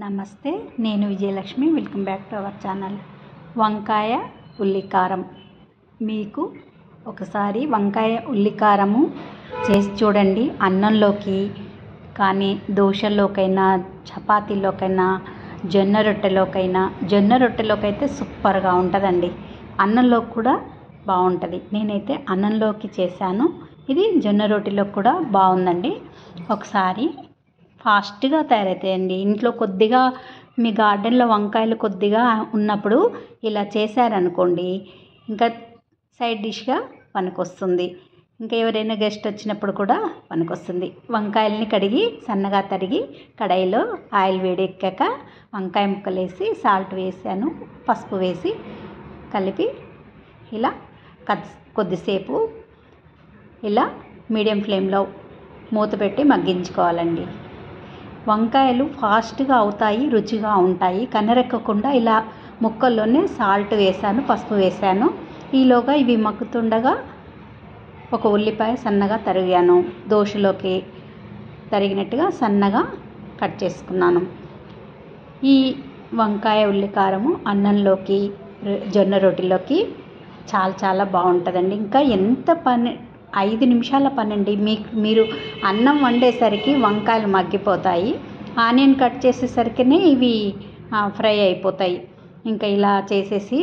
నమస్తే, నేను Vijayalakshmi. Welcome back to our channel. వంకాయ ఉల్లికారం. మీకు ఒకసారి వంకాయ ఉల్లికారము చేసి చూడండి. అన్నంలోకి కానీ, దోశల్లోకైనా, చపాతీలోకైనా, జొన్న రొట్టెలోకి అయితే సూపర్గా ఉంటుందండి. అన్నంలోకి కూడా బాగుంటుంది. నేనైతే అన్నంలోకి చేశాను. ఇది జొన్న రొట్టెలోకి కూడా బాగుందండి. ఒకసారి ఫాస్ట్గా తయారవుతాయండి. ఇంట్లో కొద్దిగా మీ గార్డెన్లో వంకాయలు కొద్దిగా ఉన్నప్పుడు ఇలా చేశారనుకోండి, ఇంకా సైడ్ డిష్గా పనికొస్తుంది. ఇంకా ఎవరైనా గెస్ట్ వచ్చినప్పుడు కూడా పనికొస్తుంది. వంకాయలని కడిగి సన్నగా తరిగి కడాయిలో ఆయిల్ వేడెక్కాక వంకాయ ముక్కలు వేసి సాల్ట్ వేసాను, పసుపు వేసి కలిపి ఇలా కొద్దిసేపు ఇలా మీడియం ఫ్లేమ్లో మూత పెట్టి మగ్గించుకోవాలండి. వంకాయలు ఫాస్ట్గా అవుతాయి, రుచిగా ఉంటాయి. కనరెక్కకుండా ఇలా ముక్కల్లోనే సాల్ట్ వేసాను, పసుపు వేసాను. ఈలోగా ఇవి మగ్గుతుండగా ఒక ఉల్లిపాయ సన్నగా తరిగాను. దోశలోకి తరిగినట్టుగా సన్నగా కట్ చేసుకున్నాను. ఈ వంకాయ ఉల్లికారము అన్నంలోకి, జొన్న రొట్టెలోకి చాలా బాగుంటుందండి. ఇంకా ఎంత 5 నిమిషాల పనండి. మీరు అన్నం వండేసరికి వంకాయలు మగ్గిపోతాయి. ఆనియన్ కట్ చేసేసరికినే ఇవి ఫ్రై అయిపోతాయి. ఇంకా ఇలా చేసేసి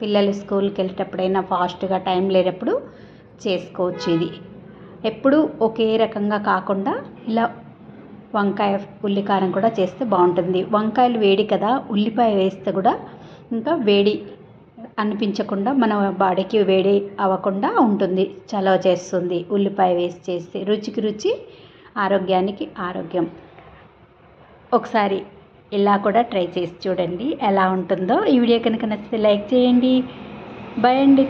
పిల్లలు స్కూల్కి వెళ్ళేటప్పుడైనా ఫాస్ట్గా టైం లేనప్పుడు చేసుకోవచ్చు. ఇది ఎప్పుడు ఒకే రకంగా కాకుండా ఇలా వంకాయ ఉల్లికారం కూడా చేస్తే బాగుంటుంది. వంకాయలు వేడి కదా, ఉల్లిపాయ వేస్తే కూడా ఇంకా వేడి అనిపించకుండా మన బాడీకి వేడి అవ్వకుండా ఉంటుంది, చలవ చేస్తుంది. ఉల్లిపాయ వేసి చేస్తే రుచికి రుచి, ఆరోగ్యానికి ఆరోగ్యం. ఒకసారి ఇలా కూడా ట్రై చేసి చూడండి ఎలా ఉంటుందో. ఈ వీడియో కనుక నచ్చితే లైక్ చేయండి. బాయ్ అండి.